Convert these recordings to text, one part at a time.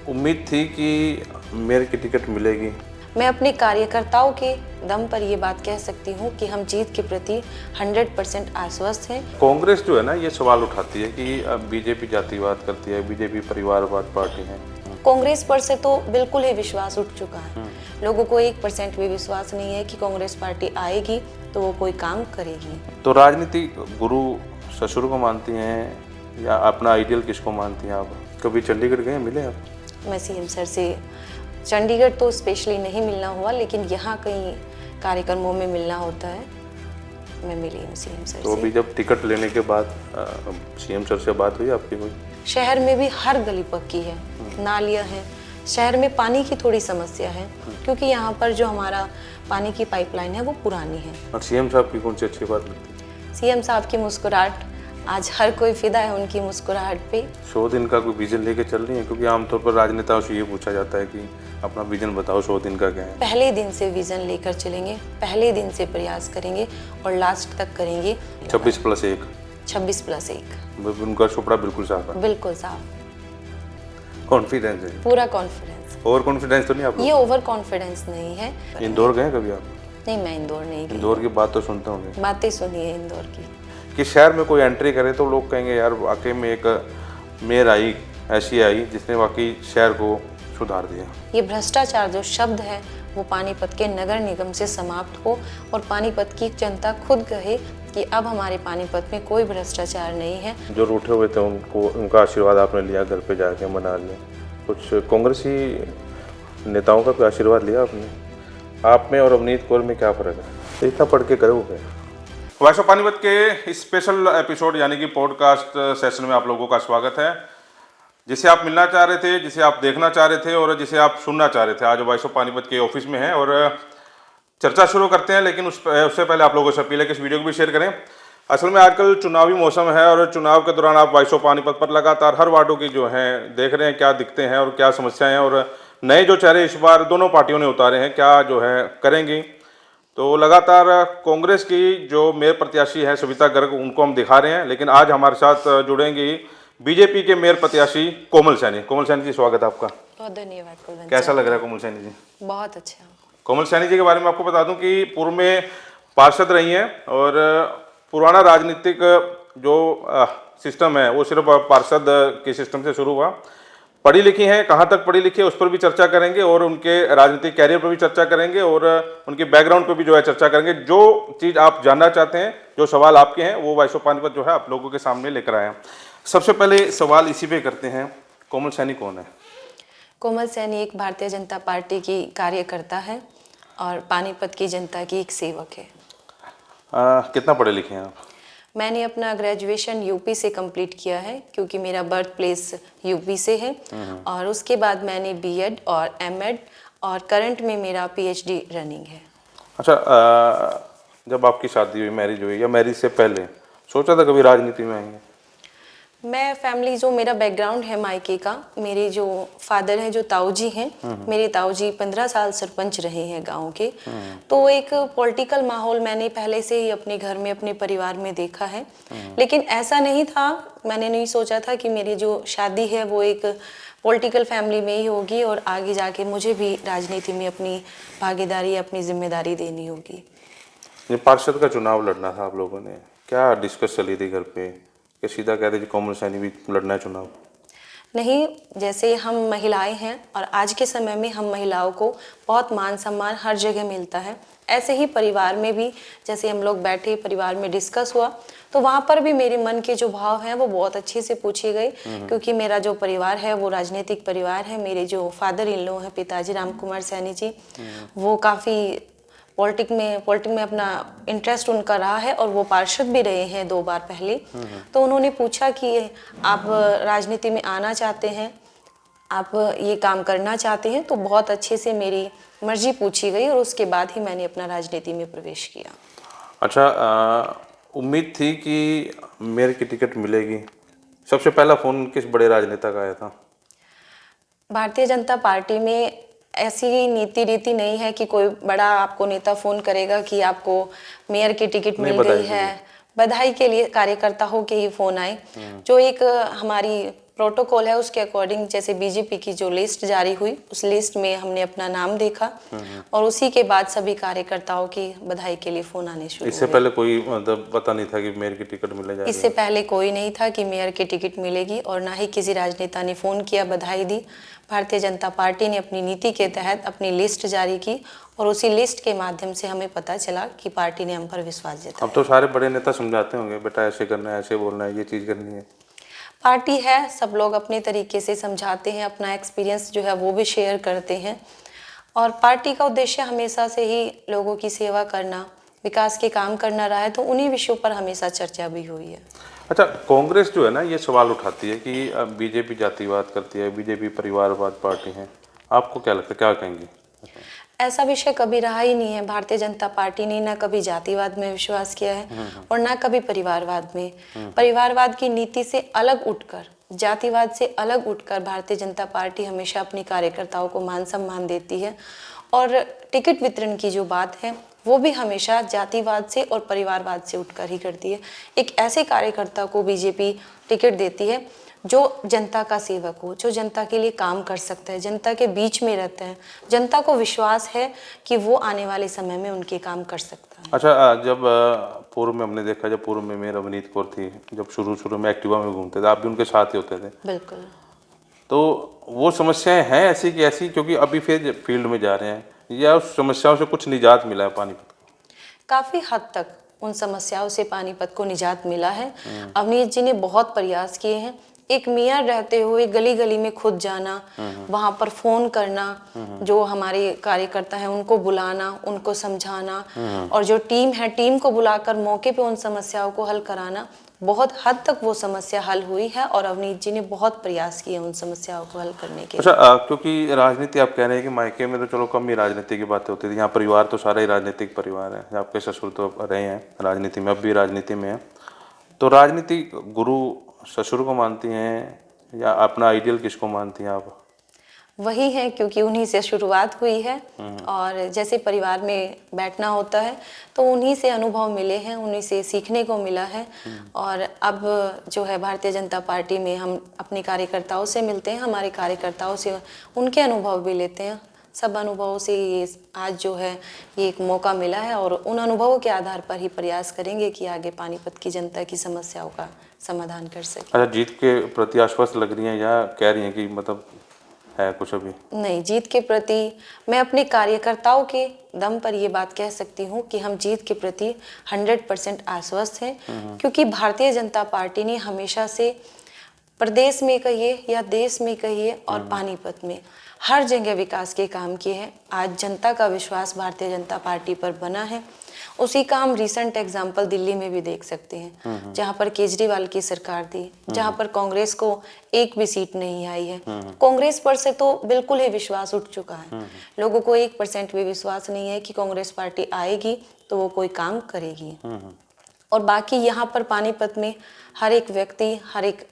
उम्मीद थी कि मेयर की टिकट मिलेगी। मैं अपने कार्यकर्ताओं के दम पर ये बात कह सकती हूँ कि हम जीत के प्रति 100% आश्वस्त हैं। कांग्रेस जो है ना, ये सवाल उठाती है कि अब बीजेपी जातिवाद करती है, बीजेपी परिवारवाद पार्टी है। कांग्रेस पर से तो बिल्कुल ही विश्वास उठ चुका है। लोगों को 1% भी विश्वास नहीं है कि कांग्रेस पार्टी आएगी तो वो कोई काम करेगी। तो राजनीति गुरु ससुर को मानती हैं या अपना आइडियल किसको मानती हैं आप? कभी चंडीगढ़ गए, मिले आप? मैं सीएम सर से चंडीगढ़ तो स्पेशली नहीं मिलना हुआ, लेकिन यहाँ कई कार्यक्रमों में मिलना होता है। मैं मिली हूँ सीएम सर तो से। अभी जब टिकट लेने के बाद सीएम सर से बात हुई आपकी कोई? शहर में भी हर गली पक्की है, नालियाँ हैं। शहर में पानी की थोड़ी समस्या है क्योंकि यहाँ पर जो हमारा पानी की पाइपलाइन है वो पुरानी है। और सीएम साहब की कौन सी अच्छी बात लगती है? सीएम साहब की मुस्कुराहट, आज हर कोई फिदा है उनकी मुस्कुराहट पे। 100 दिन का कोई विजन लेके चल रही है? क्योंकि आमतौर पर राजनेताओं से ये पूछा जाता है कि अपना विजन बताओ, 100 दिन का क्या है? पहले दिन से विजन लेकर चलेंगे, पहले दिन से प्रयास करेंगे और लास्ट तक करेंगे। 26+1 26+1 उनका चोपड़ा बिल्कुल साफ है, बिल्कुल साफ, कॉन्फिडेंस है, पूरा कॉन्फिडेंस। ओवर कॉन्फिडेंस तो नहीं आप? ये ओवर कॉन्फिडेंस नहीं है। इंदौर गए कभी आप? नहीं, मैं इंदौर नहीं गई। इंदौर की बात तो सुनते होंगे, बातें सुनी है इंदौर की। कि शहर में कोई एंट्री करे तो लोग कहेंगे यार वाकई में एक मेयर आई, ऐसी आई जिसने वाकई शहर को सुधार दिया। ये भ्रष्टाचार जो शब्द है वो पानीपत के नगर निगम से समाप्त हो और पानीपत की जनता खुद कहे कि अब हमारे पानीपत में कोई भ्रष्टाचार नहीं है। जो रूठे हुए थे उनको, उनका आशीर्वाद आपने लिया, घर पे जाके मना लिया। कुछ कांग्रेसी नेताओं का कोई आशीर्वाद लिया आपने? आप में और अवनीत कौर में क्या फ़र्क है? तो इतना पढ़ के करोगे। वॉइस ऑफ पानीपत के इस स्पेशल एपिसोड यानी कि पॉडकास्ट सेशन में आप लोगों का स्वागत है। जिसे आप मिलना चाह रहे थे, जिसे आप देखना चाह रहे थे और जिसे आप सुनना चाह रहे थे, आज वॉइस ऑफ पानीपत के ऑफिस में है और चर्चा शुरू करते हैं। लेकिन उससे पहले आप लोगों से अपील है कि इस वीडियो को भी शेयर करें। असल में आजकल चुनावी मौसम है और चुनाव के दौरान आप वॉइस ऑफ पानीपत पर लगातार हर वार्डों की जो हैं देख रहे हैं, क्या दिखते हैं और क्या समस्याएं हैं, और नए जो चेहरे इस बार दोनों पार्टियों ने उतारे हैं क्या जो है करेंगी। तो लगातार कांग्रेस की जो मेयर प्रत्याशी है सविता गर्ग, उनको हम दिखा रहे हैं। लेकिन आज हमारे साथ जुड़ेंगी बीजेपी के मेयर प्रत्याशी कोमल सैनी। कोमल सैनी जी, स्वागत है आपका। बहुत धन्यवाद कुलवंत। कैसा लग रहा है कोमल सैनी जी? बहुत अच्छा। कोमल सैनी जी के बारे में आपको बता दूं कि पूर्व में पार्षद रही हैं और पुराना राजनीतिक जो सिस्टम है वो सिर्फ पार्षद के सिस्टम से शुरू हुआ। पढ़ी लिखी हैं, कहाँ तक पढ़ी लिखी है उस पर भी चर्चा करेंगे और उनके राजनीतिक कैरियर पर भी चर्चा करेंगे और उनके बैकग्राउंड पर भी जो है चर्चा करेंगे। जो चीज़ आप जानना चाहते हैं, जो सवाल आपके हैं, वो वॉइस ऑफ पानीपत जो है आप लोगों के सामने लेकर आए हैं। सबसे पहले सवाल इसी पे करते हैं, कोमल सैनी कौन है? कोमल सैनी एक भारतीय जनता पार्टी की कार्यकर्ता है और पानीपत की जनता की एक सेवक है। कितना पढ़े लिखे हैं आप? मैंने अपना ग्रेजुएशन यूपी से कंप्लीट किया है क्योंकि मेरा बर्थ प्लेस यूपी से है और उसके बाद मैंने बीएड और एमएड और करंट में मेरा पीएचडी रनिंग है। अच्छा, जब आपकी शादी हुई, मैरिज हुई या मैरिज से पहले सोचा था कभी राजनीति में आएंगे? मैं फैमिली जो मेरा बैकग्राउंड है मायके का, मेरे जो फादर हैं जो ताऊजी हैं, मेरे ताऊजी 15 साल सरपंच रहे हैं गांव के। तो एक पॉलिटिकल माहौल मैंने पहले से ही अपने घर में अपने परिवार में देखा है। लेकिन ऐसा नहीं था, मैंने नहीं सोचा था कि मेरी जो शादी है वो एक पॉलिटिकल फैमिली में ही होगी और आगे जाके मुझे भी राजनीति में अपनी भागीदारी, अपनी जिम्मेदारी देनी होगी। ये पार्षद का चुनाव लड़ना था आप लोगों ने, क्या डिस्कस चली थी घर पे कि सीधा कहते कि कोमल सैनी भी लड़ना है चुनाव? नहीं, जैसे हम महिलाएं हैं और आज के समय में हम महिलाओं को बहुत मान सम्मान हर जगह मिलता है, ऐसे ही परिवार में भी जैसे हम लोग बैठे परिवार में डिस्कस हुआ तो वहाँ पर भी मेरे मन के जो भाव हैं वो बहुत अच्छे से पूछे गए क्योंकि मेरा जो परिवार है वो राजनीतिक परिवार है। मेरे जो फादर इन लॉ हैं पिताजी राम कुमार सैनी जी, वो काफ़ी पॉलिटिक में अपना इंटरेस्ट उनका रहा है और वो पार्षद भी रहे हैं 2 बार पहले। तो उन्होंने पूछा कि आप राजनीति में आना चाहते हैं, आप ये काम करना चाहते हैं, तो बहुत अच्छे से मेरी मर्जी पूछी गई और उसके बाद ही मैंने अपना राजनीति में प्रवेश किया। अच्छा, उम्मीद थी कि मेयर की टिकट मिलेगी। सबसे पहला फोन किस बड़े राजनेता का आया था? भारतीय जनता पार्टी में ऐसी नीति रीति नहीं है कि कोई बड़ा आपको नेता फोन करेगा कि आपको मेयर की टिकट मिल गई है। बधाई के लिए कार्यकर्ता हो के ही फोन आए। जो एक हमारी प्रोटोकॉल है उसके अकॉर्डिंग जैसे बीजेपी की जो लिस्ट जारी हुई उस लिस्ट में हमने अपना नाम देखा और उसी के बाद सभी कार्यकर्ताओं की बधाई के लिए फोन आने शुरू इससे हुए। पहले कोई मतलब पता नहीं था कि मेयर की टिकट मिले जा रही इससे है? पहले कोई नहीं था कि मेयर की टिकट मिलेगी और ना ही किसी राजनेता ने फोन किया, बधाई दी। भारतीय जनता पार्टी ने अपनी नीति के तहत अपनी लिस्ट जारी की और उसी लिस्ट के माध्यम से हमें पता चला कि पार्टी ने हम पर विश्वास जताया। अब तो सारे बड़े नेता समझाते होंगे बेटा ऐसे करना है, ऐसे बोलना है, ये चीज़ करनी है। पार्टी है, सब लोग अपने तरीके से समझाते हैं, अपना एक्सपीरियंस जो है वो भी शेयर करते हैं और पार्टी का उद्देश्य हमेशा से ही लोगों की सेवा करना, विकास के काम करना रहा है, तो उन्हीं विषयों पर हमेशा चर्चा भी हुई है। अच्छा, कांग्रेस जो है ना ये सवाल उठाती है कि बीजेपी जातिवाद करती है, बीजेपी परिवारवाद पार्टी है। आपको क्या लगता है, क्या कहेंगी? ऐसा विषय कभी रहा ही नहीं है। भारतीय जनता पार्टी ने ना कभी जातिवाद में विश्वास किया है और ना कभी परिवारवाद में। परिवारवाद की नीति से अलग उठकर, जातिवाद से अलग उठकर भारतीय जनता पार्टी हमेशा अपनी कार्यकर्ताओं को मान सम्मान देती है और टिकट वितरण की जो बात है वो भी हमेशा जातिवाद से और परिवारवाद से उठकर ही करती है। एक ऐसे कार्यकर्ता को बीजेपी टिकट देती है जो जनता का सेवक हो, जो जनता के लिए काम कर सकता है, जनता के बीच में रहता है, जनता को विश्वास है कि वो आने वाले समय में उनके काम कर सकता है। अच्छा, जब पूर्व में हमने देखा, जब पूर्व में मेयर अवनीत कौर थी, जब शुरू में एक्टिवा में घूमते थे, आप भी उनके साथ ही होते थे। बिल्कुल। तो वो समस्याएं हैं ऐसी कि ऐसी, क्योंकि अभी फिर फील्ड में जा रहे हैं, या उस समस्याओं से कुछ निजात मिला है पानीपत को? काफी हद तक उन समस्याओं से पानीपत को निजात मिला है। अवनीत जी ने बहुत प्रयास किए हैं। एक मेयर रहते हुए गली गली में खुद जाना, वहां पर फोन करना, जो हमारे कार्यकर्ता हैं उनको बुलाना, उनको समझाना और जो टीम है टीम को बुलाकर मौके पे उन समस्याओं को हल कराना, बहुत हद तक वो समस्या हल हुई है और अवनीत जी ने बहुत प्रयास किए उन समस्याओं को हल करने के। अच्छा, क्योंकि राजनीति आप कह रहे हैं कि मायके में तो चलो कम ही राजनीति की बातें होती थी, यहाँ परिवार तो सारा ही राजनीतिक परिवार है। आपके ससुर तो रहे हैं राजनीति में, अब भी राजनीति में है, तो राजनीति गुरु ससुर को मानती हैं या अपना आइडियल किसको मानती हैं आप? वही है, क्योंकि उन्हीं से शुरुआत हुई है और जैसे परिवार में बैठना होता है तो उन्हीं से अनुभव मिले हैं, उन्हीं से सीखने को मिला है। और अब जो है भारतीय जनता पार्टी में हम अपने कार्यकर्ताओं से मिलते हैं, हमारे कार्यकर्ताओं से उनके अनुभव भी लेते हैं। सब अनुभवों से ये आज जो है ये एक मौका मिला है और उन अनुभवों के आधार पर ही प्रयास करेंगे कि आगे पानीपत की जनता की समस्याओं का समाधान कर सके। अच्छा, जीत के प्रति आश्वस्त लग रही हैं या कह रही हैं कि मतलब है कुछ अभी? नहीं, जीत के प्रति मैं अपने कार्यकर्ताओं के दम पर ये बात कह सकती हूँ कि हम जीत के प्रति 100% आश्वस्त हैं, क्योंकि भारतीय जनता पार्टी ने हमेशा से प्रदेश में कहिए या देश में कहिए और पानीपत में हर जगह विकास के काम किए हैं। आज जनता का विश्वास भारतीय जनता पार्टी पर बना है। उसी का हम रिसेंट एग्जाम्पल दिल्ली में भी देख सकते हैं, जहां पर केजरीवाल की सरकार थी, जहां पर कांग्रेस को एक भी सीट नहीं आई है। कांग्रेस पर से तो बिल्कुल ही विश्वास उठ चुका है। लोगों को 1% भी विश्वास नहीं है कि कांग्रेस पार्टी आएगी तो वो कोई काम करेगी। और बाकी यहाँ पर पानीपत में हर एक व्यक्ति, हर एक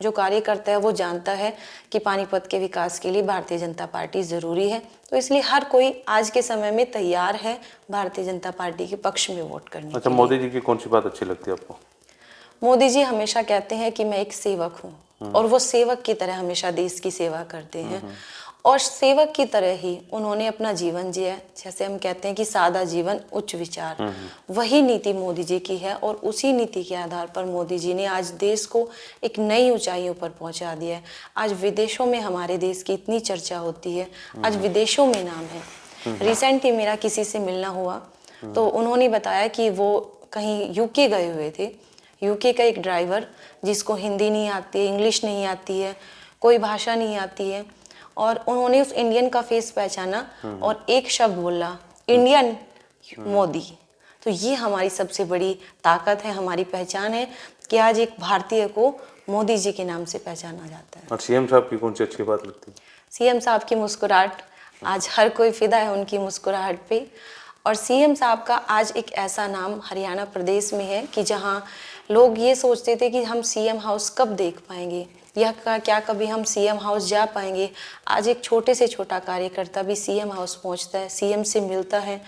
जो कार्य करता है वो जानता है कि पानीपत के विकास के लिए भारतीय जनता पार्टी जरूरी है, तो इसलिए हर कोई आज के समय में तैयार है भारतीय जनता पार्टी के पक्ष में वोट करने। अच्छा, मोदी जी की कौन सी बात अच्छी लगती है आपको? मोदी जी हमेशा कहते हैं कि मैं एक सेवक हूँ और वो सेवक की तरह हमेशा देश की सेवा करते हैं और सेवक की तरह ही उन्होंने अपना जीवन जिया। जैसे हम कहते हैं कि सादा जीवन उच्च विचार, वही नीति मोदी जी की है और उसी नीति के आधार पर मोदी जी ने आज देश को एक नई ऊंचाइयों पर पहुंचा दिया है। आज विदेशों में हमारे देश की इतनी चर्चा होती है, आज विदेशों में नाम है। रिसेंट ही मेरा किसी से मिलना हुआ तो उन्होंने बताया कि वो कहीं यूके गए हुए थे। यूके का एक ड्राइवर जिसको हिंदी नहीं आती है, इंग्लिश नहीं आती है, कोई भाषा नहीं आती है, और उन्होंने उस इंडियन का फेस पहचाना और एक शब्द बोला, इंडियन मोदी। तो ये हमारी सबसे बड़ी ताकत है, हमारी पहचान है कि आज एक भारतीय को मोदी जी के नाम से पहचाना जाता है। और सीएम साहब की कौन सी अच्छी बात लगती है? सीएम साहब की मुस्कुराहट, आज हर कोई फिदा है उनकी मुस्कुराहट पे। और सीएम साहब का आज एक ऐसा नाम हरियाणा प्रदेश में है कि जहां लोग ये सोचते थे कि हम सीएम हाउस कब देख पाएंगे या क्या कभी हम सीएम हाउस जा पाएंगे। आज एक छोटे से छोटा कार्यकर्ता भी सीएम हाउस पहुंचता है, सीएम से मिलता है,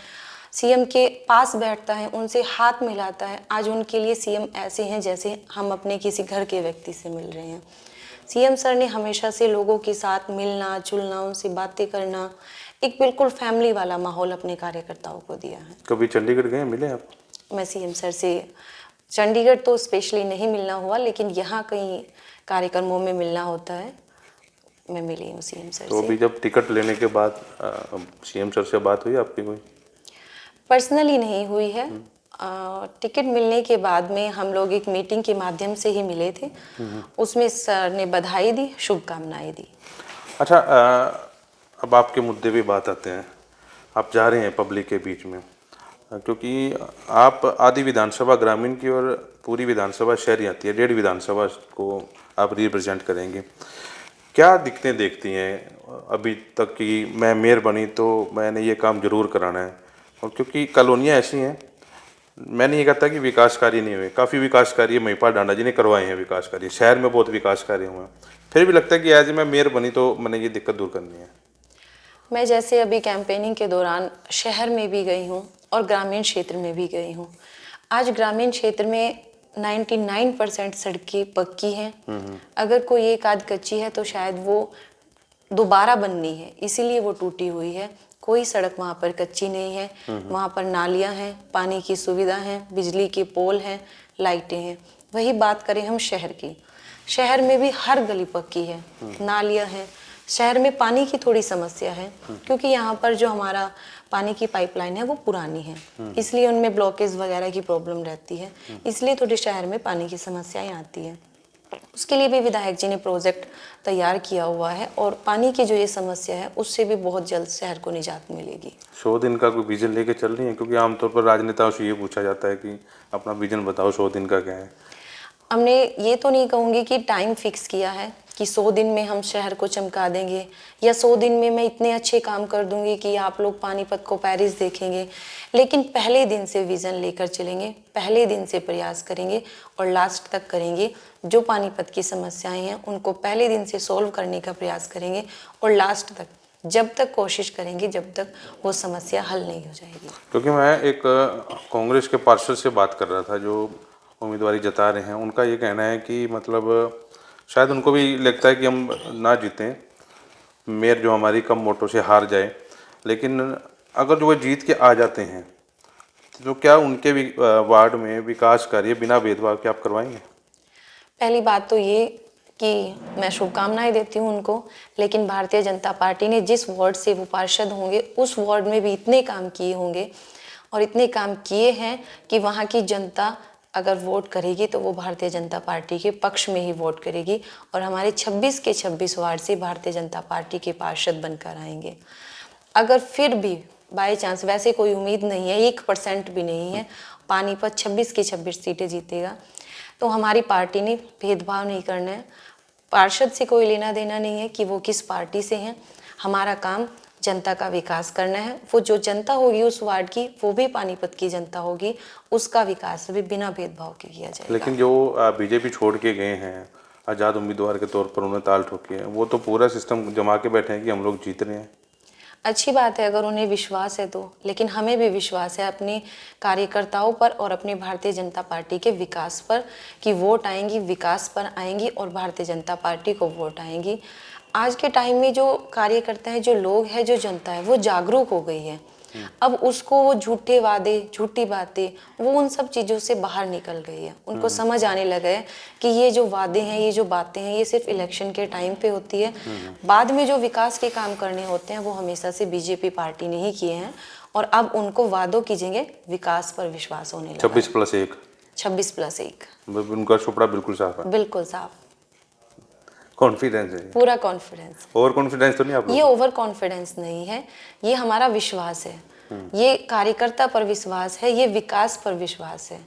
सीएम के पास बैठता है, उनसे हाथ मिलाता है। आज उनके लिए सीएम ऐसे हैं जैसे हम अपने किसी घर के व्यक्ति से मिल रहे हैं। सीएम सर ने हमेशा से लोगों के साथ मिलना जुलना, उनसे बातें करना, एक बिल्कुल फैमिली वाला माहौल अपने कार्यकर्ताओं को दिया है। कभी चंडीगढ़ गए, मिले आप? मैं सीएम सर से चंडीगढ़ तो स्पेशली नहीं मिलना हुआ, लेकिन यहाँ कई कार्यक्रमों में मिलना होता है, मैं मिली हूँ सीएम सर तो से। अभी जब टिकट लेने के बाद सीएम सर से बात हुई आपकी कोई? पर्सनली नहीं हुई है। टिकट मिलने के बाद में हम लोग एक मीटिंग के माध्यम से ही मिले थे। उसमें सर ने बधाई दी, शुभकामनाएं दी। अच्छा, अब आपके मुद्दे पे बात आते हैं। आप जा रहे हैं पब्लिक के बीच में, क्योंकि आप आधी विधानसभा ग्रामीण की और पूरी विधानसभा शहरी आती है, 1.5 विधानसभा को आप रिप्रेजेंट करेंगे। क्या दिक्कतें देखती हैं अभी तक कि मैं मेयर बनी तो मैंने ये काम जरूर कराना है? और क्योंकि कॉलोनियाँ ऐसी हैं, मैंने ये कहता कि विकास कार्य नहीं हुए, काफ़ी विकास कार्य महिपाल डांडा जी ने करवाए हैं, विकास कार्य शहर में बहुत विकास कार्य हुए हैं, फिर भी लगता है कि आज मैं मेयर बनी तो मैंने ये दिक्कत दूर करनी है। मैं जैसे अभी कैंपेनिंग के दौरान शहर में भी गई हूँ और ग्रामीण क्षेत्र में भी गई हूँ। आज ग्रामीण क्षेत्र में 99% सड़कें पक्की हैं। अगर कोई एक आध कच्ची है तो शायद वो दोबारा बननी है, इसीलिए वो टूटी हुई है। कोई सड़क वहाँ पर कच्ची नहीं है। वहाँ पर नालियाँ हैं, पानी की सुविधा है, बिजली के पोल हैं, लाइटें हैं। वही बात करें हम शहर की, शहर में भी हर गली पक्की है, नालियाँ हैं। शहर में पानी की थोड़ी समस्या है, क्योंकि यहाँ पर जो हमारा पानी की पाइपलाइन है वो पुरानी है, इसलिए उनमें ब्लॉकेज वगैरह की प्रॉब्लम रहती है, इसलिए थोड़ी शहर में पानी की समस्याएं आती हैं। उसके लिए भी विधायक जी ने प्रोजेक्ट तैयार किया हुआ है और पानी की जो ये समस्या है उससे भी बहुत जल्द शहर को निजात मिलेगी। 100 दिन का कोई विजन लेके चल रही है? क्योंकि आमतौर पर राजनेताओं से ये पूछा जाता है कि अपना विजन बताओ, 100 दिन का क्या है? हमने ये तो नहीं कहूँगी कि टाइम फिक्स किया है कि 100 दिन में हम शहर को चमका देंगे या 100 दिन में मैं इतने अच्छे काम कर दूंगी कि आप लोग पानीपत को पेरिस देखेंगे, लेकिन पहले दिन से विज़न लेकर चलेंगे, पहले दिन से प्रयास करेंगे और लास्ट तक करेंगे। जो पानीपत की समस्याएं हैं उनको पहले दिन से सॉल्व करने का प्रयास करेंगे और लास्ट तक जब तक कोशिश करेंगे जब तक वो समस्या हल नहीं हो जाएगी। क्योंकि मैं एक कांग्रेस के पार्षद से बात कर रहा था जो उम्मीदवारी जता रहे हैं, उनका ये कहना है कि मतलब शायद उनको भी लगता है कि हम ना जीतें, मेयर जो हमारी कम वोटों से हार जाए, लेकिन अगर जो वो जीत के आ जाते हैं तो क्या उनके भी वार्ड में विकास कार्य बिना भेदभाव के आप करवाएंगे? पहली बात तो ये कि मैं शुभकामनाएं देती हूँ उनको, लेकिन भारतीय जनता पार्टी ने जिस वार्ड से वो पार्षद होंगे उस वार्ड में भी इतने काम किए होंगे और इतने काम किए हैं कि वहाँ की जनता अगर वोट करेगी तो वो भारतीय जनता पार्टी के पक्ष में ही वोट करेगी और हमारे 26 के 26 वार्ड से भारतीय जनता पार्टी के पार्षद बनकर आएंगे। अगर फिर भी बाय चांस, वैसे कोई उम्मीद नहीं है, 1% भी नहीं है, पानीपत 26 की 26 सीटें जीतेगा, तो हमारी पार्टी ने भेदभाव नहीं करना है। पार्षद से कोई लेना देना नहीं है कि वो किस पार्टी से हैं। हमारा काम जनता का विकास करना है। वो जो जनता होगी उस वार्ड की, वो भी पानीपत की जनता होगी, उसका विकास भी बिना भेदभाव के किया जाएगा। लेकिन जो बीजेपी छोड़ के गए हैं, आज़ाद उम्मीदवार के तौर पर उन्हें ताल ठोकी है, वो तो पूरा सिस्टम जमा के बैठे हैं कि हम लोग जीत रहे हैं। अच्छी बात है अगर उन्हें विश्वास है तो, लेकिन हमें भी विश्वास है अपने कार्यकर्ताओं पर और अपने भारतीय जनता पार्टी के विकास पर कि वोट आएंगी, विकास पर आएंगी और भारतीय जनता पार्टी को वोट आएंगी। आज के टाइम में जो कार्यकर्ता हैं, जो लोग हैं, जो जनता है, वो जागरूक हो गई है। अब उसको वो झूठे वादे, झूठी बातें, वो उन सब चीज़ों से बाहर निकल गई है। उनको समझ आने लगा है कि ये जो वादे हैं, ये जो बातें हैं, ये सिर्फ इलेक्शन के टाइम पे होती है। बाद में जो विकास के काम करने होते हैं वो हमेशा से बीजेपी पार्टी ने ही किए हैं और अब उनको वादों की जगह विकास पर विश्वास होने लगा। 26+1 26+1 उनका सुपड़ा बिल्कुल साफ है, बिल्कुल साफ, कॉन्फिडेंस है, पूरा कॉन्फिडेंस। ओवर कॉन्फिडेंस तो नहीं आप लोग? ये ओवर कॉन्फिडेंस नहीं है, ये हमारा विश्वास है, ये कार्यकर्ता पर विश्वास है, ये विकास पर विश्वास है।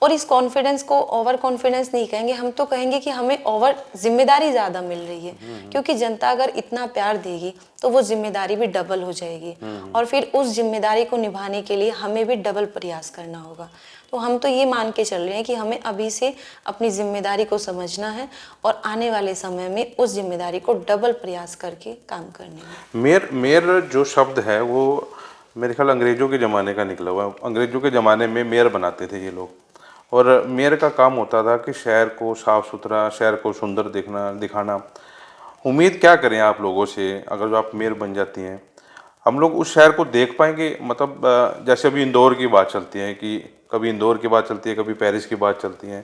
और इस कॉन्फिडेंस को ओवर कॉन्फिडेंस नहीं कहेंगे, हम तो कहेंगे कि हमें ओवर जिम्मेदारी ज़्यादा मिल रही है, क्योंकि जनता अगर इतना प्यार देगी तो वो जिम्मेदारी भी डबल हो जाएगी और फिर उस जिम्मेदारी को निभाने के लिए हमें भी डबल प्रयास करना होगा। तो हम तो ये मान के चल रहे हैं कि हमें अभी से अपनी जिम्मेदारी को समझना है और आने वाले समय में उस जिम्मेदारी को डबल प्रयास करके काम करने में। मेयर जो शब्द है वो मेरे ख्याल अंग्रेजों के ज़माने का निकला हुआ है। अंग्रेजों के ज़माने में मेयर बनाते थे ये लोग, और मेयर का काम होता था कि शहर को साफ सुथरा, शहर को सुंदर दिखाना। उम्मीद क्या करें आप लोगों से, अगर जो आप मेयर बन जाती हैं, हम लोग उस शहर को देख पाएंगे? मतलब जैसे अभी इंदौर की बात चलती है कि कभी इंदौर की बात चलती है, कभी पेरिस की बात चलती है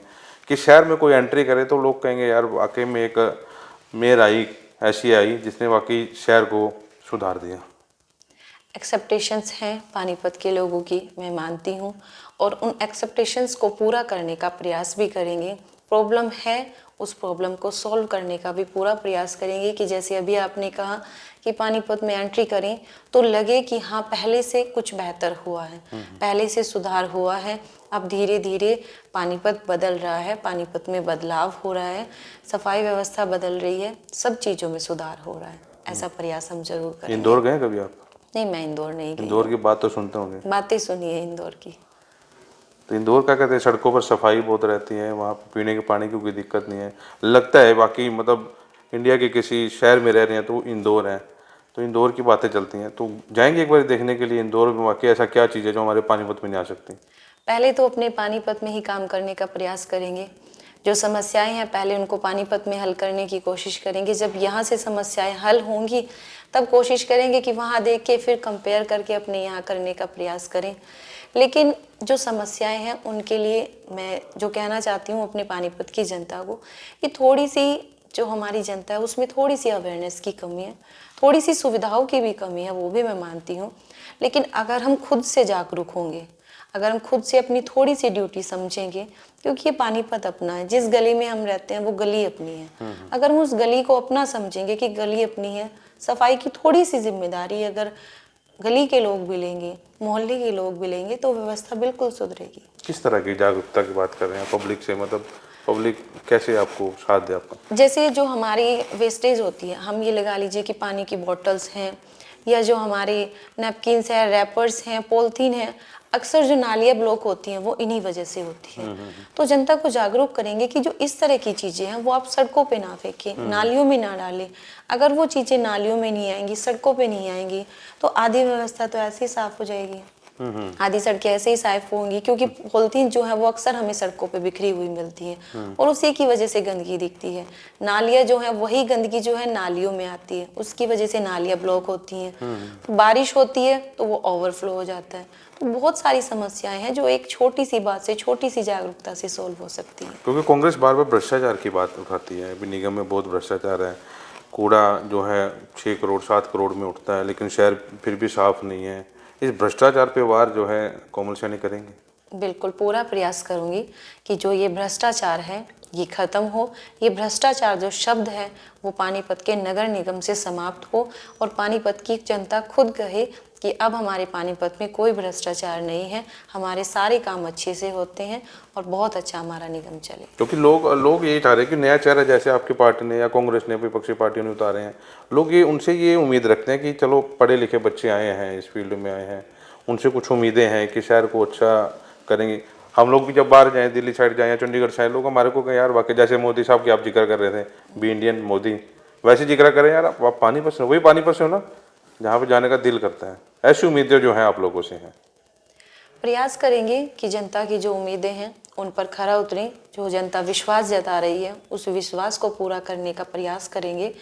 कि शहर में कोई एंट्री करे तो लोग कहेंगे यार वाकई में एक मेयर आई, ऐसी आई जिसने वाकई शहर को सुधार दिया। एक्सेप्टेशंस हैं पानीपत के लोगों की, मैं मानती हूँ, और उन एक्सेप्टेशंस को पूरा करने का प्रयास भी करेंगे। प्रॉब्लम है, उस प्रॉब्लम को सॉल्व करने का भी पूरा प्रयास करेंगे कि जैसे अभी आपने कहा कि पानीपत में एंट्री करें तो लगे कि हाँ पहले से कुछ बेहतर हुआ है, पहले से सुधार हुआ है। अब धीरे धीरे पानीपत बदल रहा है, पानीपत में बदलाव हो रहा है, सफाई व्यवस्था बदल रही है, सब चीज़ों में सुधार हो रहा है। ऐसा प्रयास हम जरूर करेंगे। इंदौर गए कभी आप? नहीं, मैं इंदौर नहीं गई। इंदौर की बात तो सुनते होंगे। बातें सुनी है इंदौर की। तो इंदौर क्या कहते हैं, सड़कों पर सफाई बहुत रहती है, वहाँ पे पीने के पानी की कोई दिक्कत नहीं है, लगता है बाकी मतलब इंडिया के किसी शहर में रह रहे हैं तो इंदौर है, तो इंदौर की बातें चलती हैं। तो जाएंगे एक बार देखने के लिए इंदौर में वाकई ऐसा क्या चीज़ है जो हमारे पानीपत में नहीं आ सकती? पहले तो अपने पानीपत में ही काम करने का प्रयास करेंगे। जो समस्याएं हैं पहले उनको पानीपत में हल करने की कोशिश करेंगे। जब यहाँ से समस्याएं हल होंगी तब कोशिश करेंगे कि वहाँ देख के फिर कंपेयर करके अपने यहाँ करने का प्रयास करें। लेकिन जो समस्याएं हैं उनके लिए मैं जो कहना चाहती हूँ अपने पानीपत की जनता को कि थोड़ी सी जो हमारी जनता है उसमें थोड़ी सी अवेयरनेस की कमी है, थोड़ी सी सुविधाओं की भी कमी है, वो भी मैं मानती हूँ। लेकिन अगर हम खुद से जागरूक होंगे, अगर हम खुद से अपनी थोड़ी सी ड्यूटी समझेंगे, क्योंकि ये पानीपत अपना है, जिस गली में हम रहते हैं वो गली अपनी है। अगर हम उस गली को अपना समझेंगे कि गली अपनी है, सफाई की थोड़ी सी जिम्मेदारी अगर गली के लोग भी लेंगे, मोहल्ले के लोग भी लेंगे तो व्यवस्था बिल्कुल सुधरेगी। किस तरह की जागरूकता की बात कर रहे हैं पब्लिक से? मतलब पब्लिक कैसे आपको साथ दे आपका? जैसे जो हमारी वेस्टेज होती है, हम ये लगा लीजिए कि पानी की बॉटल्स हैं या जो हमारे नैपकिन्स हैं, रैपर्स हैं, पॉलीथीन है, अक्सर जो नालियाँ ब्लॉक होती हैं वो इन्हीं वजह से होती है। तो जनता को जागरूक करेंगे कि जो इस तरह की चीज़ें हैं वो आप सड़कों पे ना फेंकें, नालियों में ना डालें। अगर वो चीज़ें नालियों में नहीं आएंगी, सड़कों पे नहीं आएंगी तो आधी व्यवस्था तो ऐसे ही साफ हो जाएगी। आधी सड़कें ऐसे ही साफ होंगी क्योंकि पॉलीथीन जो है वो अक्सर हमें सड़कों पे बिखरी हुई मिलती है और उसी की वजह से गंदगी दिखती है। नालियाँ जो है वही गंदगी जो है नालियों में आती है, उसकी वजह से नालियाँ ब्लॉक होती हैं। तो बारिश होती है तो वो ओवरफ्लो हो जाता है। तो बहुत सारी समस्याएं हैं जो एक छोटी सी बात से, छोटी सी जागरूकता से सोल्व हो सकती है। क्योंकि कांग्रेस बार बार भ्रष्टाचार की बात उठाती है, अभी निगम में बहुत भ्रष्टाचार है, कूड़ा जो है 6 करोड़ 7 करोड़ में उठता है लेकिन शहर फिर भी साफ नहीं है। इस भ्रष्टाचार पे वार जो है कोमल सैनी करेंगे? बिल्कुल पूरा प्रयास करूंगी कि जो ये भ्रष्टाचार है ये खत्म हो। ये भ्रष्टाचार जो शब्द है वो पानीपत के नगर निगम से समाप्त हो और पानीपत की जनता खुद कहे कि अब हमारे पानीपत में कोई भ्रष्टाचार नहीं है, हमारे सारे काम अच्छे से होते हैं और बहुत अच्छा हमारा निगम चले। क्योंकि लोग यही चाह रहे हैं कि नया चेहरा जैसे आपकी पार्टी ने या कांग्रेस ने, विपक्षी पार्टियों ने उतारे हैं, लोग ये उनसे ये उम्मीद रखते हैं कि चलो पढ़े लिखे बच्चे आए हैं, इस फील्ड में आए हैं, उनसे कुछ उम्मीदें हैं कि शहर को अच्छा करेंगे। हम लोग भी जब बाहर जाएँ, दिल्ली साइड जाएँ या चंडीगढ़ साइड, लोग हमारे को कहें यार वाकई जैसे मोदी साहब की आप जिक्र कर रहे थे, बी इंडियन मोदी, वैसे जिक्र करें यार आप पानीपत से, वही पानीपत से हो ना जहाँ पे जाने का दिल करता है। ऐसी उम्मीदें जो हैं आप लोगों से हैं। प्रयास करेंगे कि जनता की जो उम्मीदें हैं उन पर खरा उतरें। जो जनता विश्वास जता रही है उस विश्वास को पूरा करने का प्रयास करेंगे।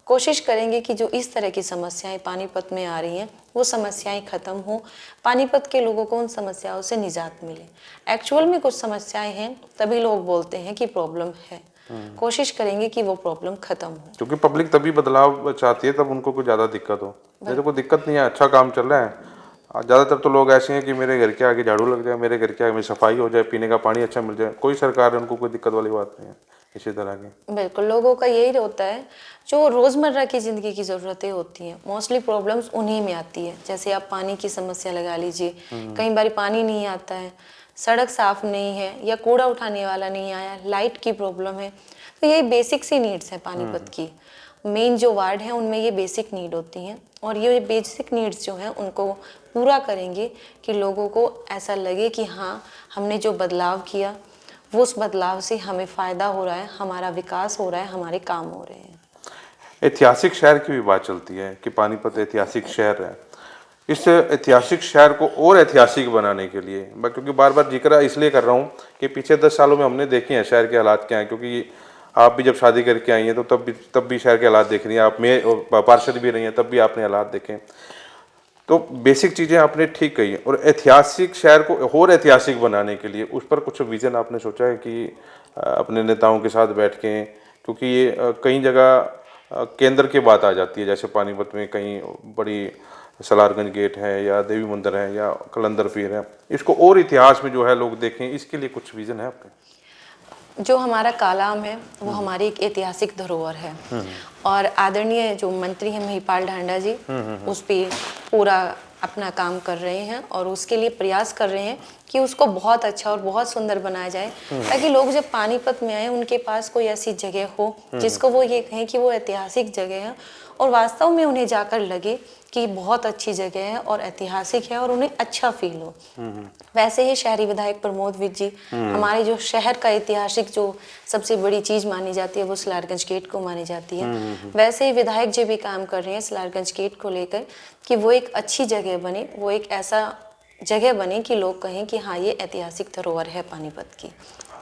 कोशिश करेंगे कि जो इस तरह की समस्याएं पानीपत में आ रही हैं वो समस्याएं खत्म हो, पानीपत के लोगों को उन समस्याओं से निजात मिले। एक्चुअल में कुछ समस्याएं हैं तभी लोग बोलते हैं कि प्रॉब्लम है, कोशिश करेंगे कि वो प्रॉब्लम खत्म हो। क्योंकि पब्लिक तभी बदलाव चाहती है तब उनको कोई ज़्यादा दिक्कत हो। जैसे कोई दिक्कत नहीं है, अच्छा काम चल रहा है, ज़्यादातर तो लोग ऐसे हैं कि मेरे घर के आगे झाड़ू लग जाए, मेरे घर के आगे में सफाई हो जाए, पीने का पानी अच्छा मिल जाए, कोई सरकार उनको कोई दिक्कत वाली बात नहीं है। इसी तरह की बिल्कुल लोगों का यही होता है। जो रोज़मर्रा की ज़िंदगी की ज़रूरतें होती हैं मोस्टली प्रॉब्लम्स उन्हीं में आती है। जैसे आप पानी की समस्या लगा लीजिए, कई बार पानी नहीं आता है, सड़क साफ नहीं है या कूड़ा उठाने वाला नहीं आया, लाइट की प्रॉब्लम है। तो यही बेसिक सी नीड्स हैं पानीपत की। मेन जो वार्ड है उनमें ये बेसिक नीड होती हैं और ये बेसिक नीड्स जो हैं उनको पूरा करेंगे कि लोगों को ऐसा लगे कि हाँ हमने जो बदलाव किया वो उस बदलाव से हमें फ़ायदा हो रहा है, हमारा विकास हो रहा है, हमारे काम हो रहे हैं। ऐतिहासिक शहर की भी बात चलती है कि पानीपत ऐतिहासिक शहर है। इस ऐतिहासिक शहर को और ऐतिहासिक बनाने के लिए, मैं क्योंकि बार बार जिक्र इसलिए कर रहा हूँ कि पिछले 10 सालों में हमने देखे हैं शहर के हालात क्या हैं, क्योंकि आप भी जब शादी करके आई हैं तो तब भी शहर के हालात देख रही हैं, आप में पार्षद भी रही हैं तब भी आपने हालात देखे। तो बेसिक चीज़ें आपने ठीक कही हैं, और ऐतिहासिक शहर को और ऐतिहासिक बनाने के लिए उस पर कुछ विज़न आपने सोचा है कि अपने नेताओं के साथ बैठ के, क्योंकि ये कई जगह केंद्र की बात आ जाती है, जैसे पानीपत में कहीं बड़ी सलारगंज गेट है या देवी मंदिर है या कलंदर पीर है, इसको और इतिहास में जो है लोग देखें, इसके लिए कुछ विज़न है आपके? जो हमारा कालाम है वो हमारी एक ऐतिहासिक धरोहर है, और आदरणीय जो मंत्री हैं महिपाल ढांडा जी उस पे पूरा अपना काम कर रहे हैं और उसके लिए प्रयास कर रहे हैं कि उसको बहुत अच्छा और बहुत सुंदर बनाया जाए, ताकि लोग जब पानीपत में आए उनके पास कोई ऐसी जगह हो जिसको वो ये कहें कि वो ऐतिहासिक जगह है, और वास्तव में उन्हें जाकर लगे कि बहुत अच्छी जगह है और ऐतिहासिक है और उन्हें अच्छा फील हो। वैसे ही शहरी विधायक प्रमोद विज जी हमारे जो शहर का ऐतिहासिक जो सबसे बड़ी चीज मानी जाती है वो सलारगंज गेट को मानी जाती है, वैसे ही विधायक जी भी काम कर रहे हैं सलारगंज गेट को लेकर कि वो एक अच्छी जगह बने, वो एक ऐसा जगह बने कि लोग कहें कि हाँ ये ऐतिहासिक धरोहर है पानीपत की।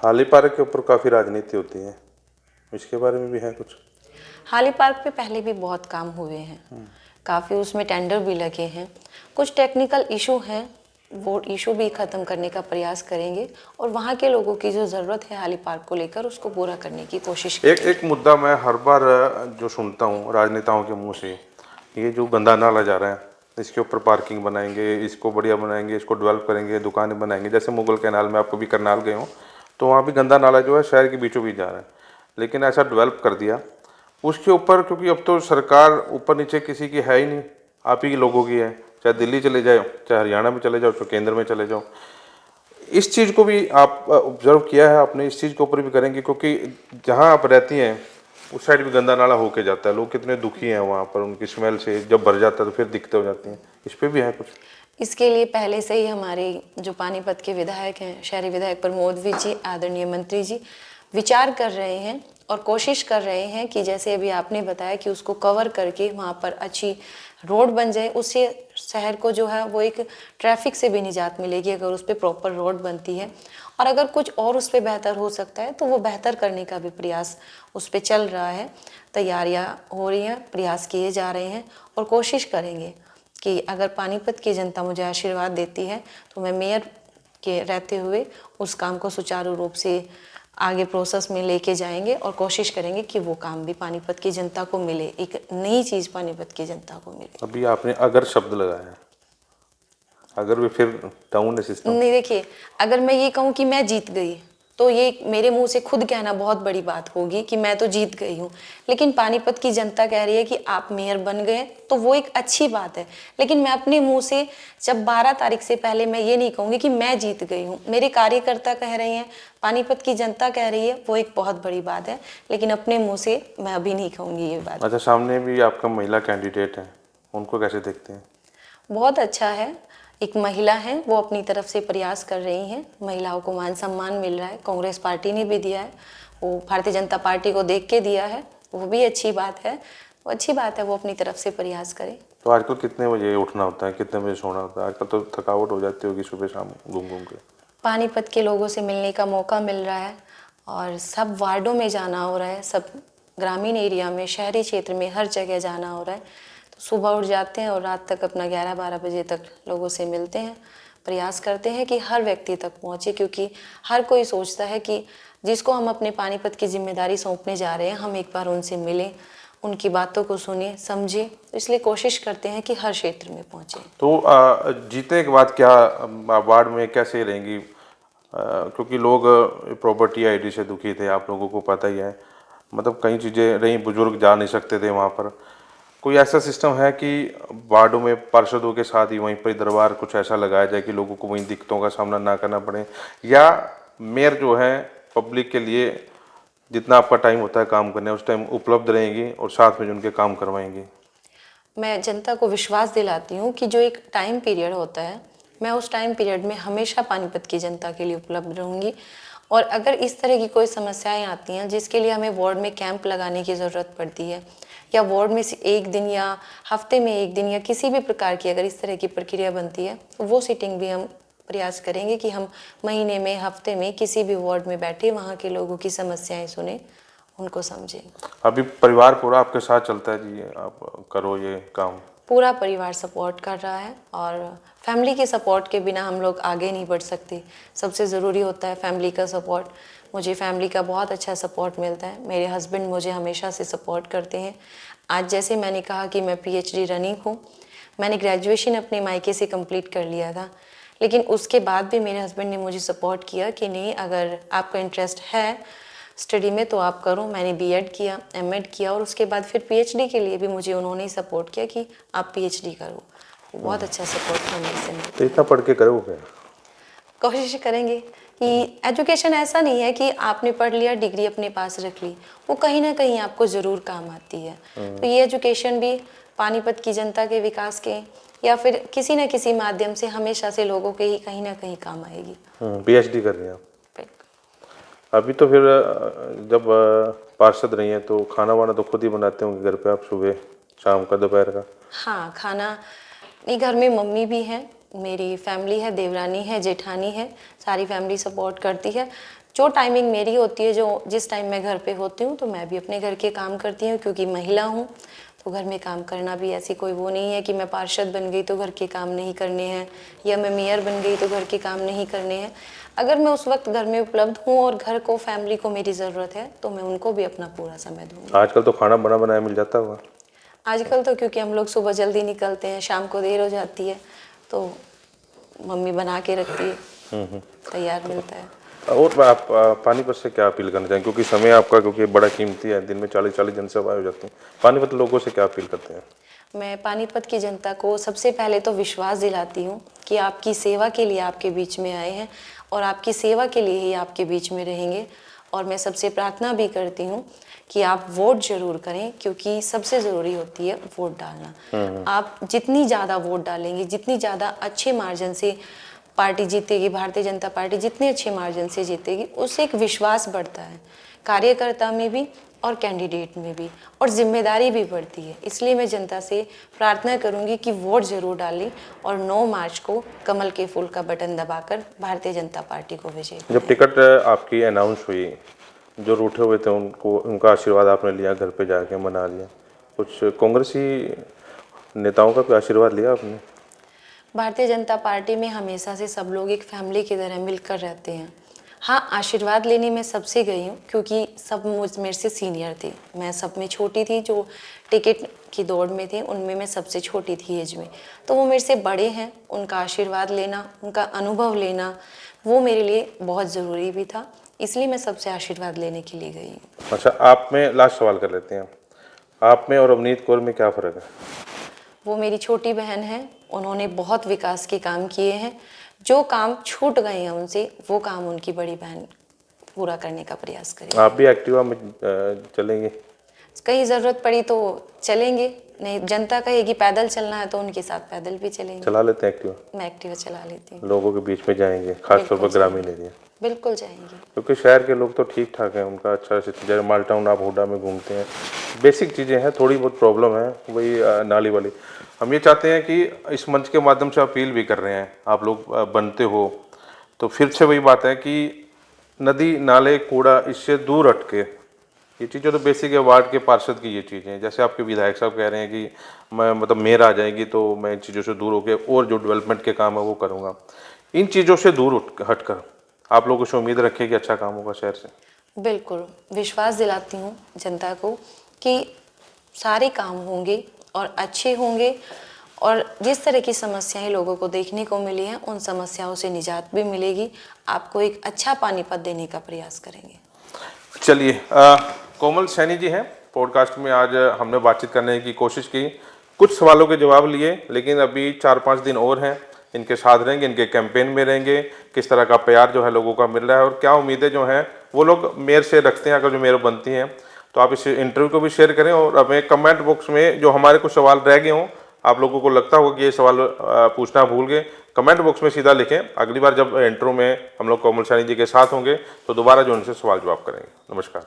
हाली पार्क के ऊपर काफ़ी राजनीति होती है, इसके बारे में भी है कुछ? हाली पार्क पे पहले भी बहुत काम हुए हैं, काफ़ी उसमें टेंडर भी लगे हैं, कुछ टेक्निकल इशू हैं, वो इशू भी ख़त्म करने का प्रयास करेंगे और वहाँ के लोगों की जो ज़रूरत है हाली पार्क को लेकर उसको पूरा करने की कोशिश करेंगे। एक मुद्दा मैं हर बार जो सुनता हूँ राजनेताओं के मुंह से, ये जो गंदा नाला जा रहा है, इसके ऊपर पार्किंग बनाएंगे, इसको बढ़िया बनाएंगे, इसको डेवलप करेंगे, दुकानें बनाएंगे। जैसे मुगल कैनाल में, आप कभी करनाल गए हो तो वहाँ भी गंदा नाला जो है शहर के बीचों बीच जा रहा है, लेकिन ऐसा डेवलप कर दिया उसके ऊपर, क्योंकि अब तो सरकार ऊपर नीचे किसी की है ही नहीं, आप ही लोगों की है, चाहे दिल्ली चले जाओ, चाहे हरियाणा में चले जाओ, चाहे केंद्र में चले जाओ। इस चीज़ को भी आप ऑब्जर्व किया है आपने? इस चीज़ के ऊपर भी करेंगे, क्योंकि जहाँ आप रहती हैं उस साइड भी गंदा नाला होके जाता है, लोग कितने दुखी हैं वहाँ पर, उनकी स्मेल से जब भर जाता है तो फिर दिक्कतें हो जाती हैं। इस पर भी है कुछ? इसके लिए पहले से ही हमारे जो पानीपत के विधायक हैं, शहरी विधायक प्रमोद विज जी, आदरणीय मंत्री जी विचार कर रहे हैं और कोशिश कर रहे हैं कि जैसे अभी आपने बताया कि उसको कवर करके वहाँ पर अच्छी रोड बन जाए, उससे शहर को जो है वो एक ट्रैफिक से भी निजात मिलेगी अगर उस पर प्रॉपर रोड बनती है, और अगर कुछ और उस पर बेहतर हो सकता है तो वो बेहतर करने का भी प्रयास उस पर चल रहा है, तैयारियां हो रही हैं, प्रयास किए जा रहे हैं और कोशिश करेंगे कि अगर पानीपत की जनता मुझे आशीर्वाद देती है तो मैं मेयर के रहते हुए उस काम को सुचारू रूप से आगे प्रोसेस में लेके जाएंगे और कोशिश करेंगे कि वो काम भी पानीपत की जनता को मिले, एक नई चीज़ पानीपत की जनता को मिले। अभी आपने अगर शब्द लगाया, अगर भी फिर डाउन है सिस्टम? नहीं, देखिए, अगर मैं ये कहूँ कि मैं जीत गई तो ये मेरे मुंह से खुद कहना बहुत बड़ी बात होगी कि मैं तो जीत गई हूँ, लेकिन पानीपत की जनता कह रही है कि आप मेयर बन गए तो वो एक अच्छी बात है। लेकिन मैं अपने मुंह से जब 12 तारीख से पहले मैं ये नहीं कहूँगी कि मैं जीत गई हूँ, मेरे कार्यकर्ता कह रहे हैं, पानीपत की जनता कह रही है, वो एक बहुत बड़ी बात है, लेकिन अपने मुँह से मैं अभी नहीं कहूँगी ये बात। अच्छा, सामने भी आपका महिला कैंडिडेट है, उनको कैसे देखते हैं? बहुत अच्छा है, एक महिला है, वो अपनी तरफ से प्रयास कर रही हैं, महिलाओं को मान सम्मान मिल रहा है, कांग्रेस पार्टी ने भी दिया है, वो भारतीय जनता पार्टी को देख के दिया है, वो भी अच्छी बात है, वो अच्छी बात है, वो अपनी तरफ से प्रयास करे। तो आजकल कितने बजे उठना होता है, कितने बजे सोना होता है? आजकल तो थकावट हो जाती होगी सुबह शाम घूम घूम के। पानीपत के लोगों से मिलने का मौका मिल रहा है और सब वार्डों में जाना हो रहा है, सब ग्रामीण एरिया में, शहरी क्षेत्र में, हर जगह जाना हो रहा है। सुबह उठ जाते हैं और रात तक अपना 11-12 बजे तक लोगों से मिलते हैं, प्रयास करते हैं कि हर व्यक्ति तक पहुंचे, क्योंकि हर कोई सोचता है कि जिसको हम अपने पानीपत की जिम्मेदारी सौंपने जा रहे हैं हम एक बार उनसे मिलें, उनकी बातों को सुने, समझे, तो इसलिए कोशिश करते हैं कि हर क्षेत्र में पहुँचे। तो जीतने के बाद क्या वार्ड में कैसे रहेंगी? क्योंकि लोग प्रॉपर्टी आईडी से दुखी थे, आप लोगों को पता ही है, मतलब कई चीज़ें रही, बुजुर्ग जा नहीं सकते थे वहाँ पर। कोई ऐसा सिस्टम है कि वार्डों में पार्षदों के साथ ही वहीं पर दरबार कुछ ऐसा लगाया जाए कि लोगों को वहीं दिक्कतों का सामना ना करना पड़े, या मेयर जो है पब्लिक के लिए जितना आपका टाइम होता है काम करने उस टाइम उपलब्ध रहेंगी और साथ में उनके काम करवाएंगी? मैं जनता को विश्वास दिलाती हूँ कि जो एक टाइम पीरियड होता है, मैं उस टाइम पीरियड में हमेशा पानीपत की जनता के लिए उपलब्ध रहूँगी, और अगर इस तरह की कोई समस्याएं आती हैं जिसके लिए हमें वार्ड में कैंप लगाने की ज़रूरत पड़ती है या वार्ड में से एक दिन या हफ्ते में एक दिन या किसी भी प्रकार की अगर इस तरह की प्रक्रिया बनती है तो वो सीटिंग भी हम प्रयास करेंगे कि हम महीने में हफ्ते में किसी भी वार्ड में बैठे वहाँ के लोगों की समस्याएं सुने, उनको समझें। अभी परिवार पूरा आपके साथ चलता है जी, आप करो ये काम? पूरा परिवार सपोर्ट कर रहा है और फैमिली के सपोर्ट के बिना हम लोग आगे नहीं बढ़ सकते। सबसे ज़रूरी होता है फैमिली का सपोर्ट। मुझे फैमिली का बहुत अच्छा सपोर्ट मिलता है। मेरे हस्बैंड मुझे हमेशा से सपोर्ट करते हैं। आज जैसे मैंने कहा कि मैं पीएचडी रनिंग हूँ, मैंने ग्रेजुएशन अपने मायके से कंप्लीट कर लिया था, लेकिन उसके बाद भी मेरे हस्बैंड ने मुझे सपोर्ट किया कि नहीं, अगर आपका इंटरेस्ट है स्टडी में तो आप करो। मैंने बीएड किया, एमएड किया और उसके बाद फिर पीएचडी के लिए भी मुझे उन्होंने ही सपोर्ट किया कि आप पीएचडी करो। बहुत अच्छा सपोर्ट हमें इससे मिला। तो इतना पढ़ के करोगे? कोशिश करेंगे कि एजुकेशन ऐसा नहीं है कि आपने पढ़ लिया, डिग्री अपने पास रख ली, वो कहीं ना कहीं आपको ज़रूर काम आती है। तो ये एजुकेशन भी पानीपत की जनता के विकास के या फिर किसी न किसी माध्यम से हमेशा से लोगों के ही कहीं ना कहीं काम आएगी। पीएचडी कर रहे हैं आप? अभी तो फिर जब पार्षद रही हैं तो खाना वाना तो खुद ही बनाते होंगे घर पे आप, सुबह शाम का दोपहर का? हाँ, खाना नहीं, घर में मम्मी भी हैं, मेरी फैमिली है, देवरानी है, जेठानी है, सारी फैमिली सपोर्ट करती है। जो टाइमिंग मेरी होती है, जो जिस टाइम मैं घर पे होती हूँ तो मैं भी अपने घर के काम करती हूँ, क्योंकि महिला हूँ तो घर में काम करना भी ऐसी कोई वो नहीं है कि मैं पार्षद बन गई तो घर के काम नहीं करने हैं या मैं मेयर बन गई तो घर के काम नहीं करने हैं। अगर मैं उस वक्त घर में उपलब्ध हूँ और घर को, फैमिली को मेरी ज़रूरत है तो मैं उनको भी अपना पूरा समय दूँगी। आजकल तो खाना बना बनाया मिल जाता होगा? आजकल तो क्योंकि हम लोग सुबह जल्दी निकलते हैं, शाम को देर हो जाती है तो मम्मी बना के रखती है, तैयार मिलता है। और आप पानीपत से क्या अपील करना चाहेंगे, क्योंकि समय आपका क्योंकि बड़ा कीमती है, दिन में 40-40 जनसभाएं हो जाती हैं, पानीपत लोगों से क्या अपील करते हैं? मैं पानीपत की जनता को सबसे पहले तो विश्वास दिलाती हूँ कि आपकी सेवा के लिए आपके बीच में आए हैं और आपकी सेवा के लिए ही आपके बीच में रहेंगे। और मैं सबसे प्रार्थना भी करती हूँ कि आप वोट जरूर करें, क्योंकि सबसे ज़रूरी होती है वोट डालना। आप जितनी ज़्यादा वोट डालेंगे, जितनी ज़्यादा अच्छे मार्जिन से पार्टी जीतेगी, भारतीय जनता पार्टी जितने अच्छे मार्जिन से जीतेगी, उससे एक विश्वास बढ़ता है कार्यकर्ता में भी और कैंडिडेट में भी, और जिम्मेदारी भी बढ़ती है। इसलिए मैं जनता से प्रार्थना करूंगी कि वोट जरूर डालें और 9 मार्च को कमल के फूल का बटन दबाकर भारतीय जनता पार्टी को विजयी बनाएं। जब टिकट आपकी अनाउंस हुई, जो रूठे हुए थे उनको, उनका आशीर्वाद आपने लिया, घर पे जाके मना लिया, कुछ कांग्रेसी नेताओं का भी आशीर्वाद लिया आपने? भारतीय जनता पार्टी में हमेशा से सब लोग एक फैमिली की तरह मिलकर रहते हैं। हाँ, आशीर्वाद लेने में सबसे गई हूँ, क्योंकि सब मेरे से सीनियर थे। मैं सब में छोटी थी, जो टिकट की दौड़ में थे उनमें मैं सबसे छोटी थी एज में, तो वो मेरे से बड़े हैं। उनका आशीर्वाद लेना, उनका अनुभव लेना, वो मेरे लिए बहुत ज़रूरी भी था, इसलिए मैं सबसे आशीर्वाद लेने के लिए गई हूँ। अच्छा, आप में लास्ट सवाल कर लेते हैं, आप में और अवनीत कौर में क्या फ़र्क है? वो मेरी छोटी बहन है, उन्होंने बहुत विकास के काम किए हैं। जो काम छूट गए हैं उनसे, वो काम उनकी बड़ी बहन पूरा करने का प्रयास करेगी। आप भी एक्टिवा में चलेंगे? कहीं ज़रूरत पड़ी तो चलेंगे, नहीं जनता कहेगी पैदल चलना है तो उनके साथ पैदल भी चलेंगे। चला लेते हैं एक्टिवा? मैं एक्टिवा चला लेती हूँ। लोगों के बीच में जाएंगे, खासतौर पर ग्रामीण एरिया? बिल्कुल जाएंगे, क्योंकि शहर के लोग तो ठीक ठाक हैं, उनका अच्छा से, जैसे माल टाउन आप हुडा में घूमते हैं, बेसिक चीज़ें हैं, थोड़ी बहुत प्रॉब्लम है, वही नाली वाली। हम ये चाहते हैं कि इस मंच के माध्यम से अपील भी कर रहे हैं, आप लोग बनते हो तो फिर से वही बात है कि नदी नाले कूड़ा इससे दूर हटके, ये चीज़ें तो बेसिक है, वार्ड के पार्षद की ये चीज़ें, जैसे आपके विधायक साहब कह रहे हैं कि मैं मतलब मेयर आ जाएगी तो मैं इन चीज़ों से दूर होकर और जो डेवलपमेंट के काम है वो करूँगा। इन चीज़ों से दूर हटकर आप लोगों से उम्मीद रखें कि अच्छा काम होगा शहर से? बिल्कुल विश्वास दिलाती हूँ जनता को कि सारे काम होंगे और अच्छे होंगे, और जिस तरह की समस्याएं लोगों को देखने को मिली हैं उन समस्याओं से निजात भी मिलेगी। आपको एक अच्छा पानीपत देने का प्रयास करेंगे। चलिए, कोमल सैनी जी हैं पॉडकास्ट में, आज हमने बातचीत करने की कोशिश की, कुछ सवालों के जवाब लिए, लेकिन अभी 4-5 दिन और हैं, इनके साथ रहेंगे, इनके कैंपेन में रहेंगे, किस तरह का प्यार जो है लोगों का मिल रहा है और क्या उम्मीदें जो हैं वो लोग मेयर से रखते हैं अगर जो मेयर बनती हैं। तो आप इस इंटरव्यू को भी शेयर करें और हमें कमेंट बॉक्स में जो हमारे कुछ सवाल रह गए हों, आप लोगों को लगता होगा कि ये सवाल पूछना भूल गए, कमेंट बॉक्स में सीधा लिखें। अगली बार जब इंटरव्यू में हम लोग कोमल सैनी जी के साथ होंगे तो दोबारा जो उनसे सवाल जवाब करेंगे। नमस्कार।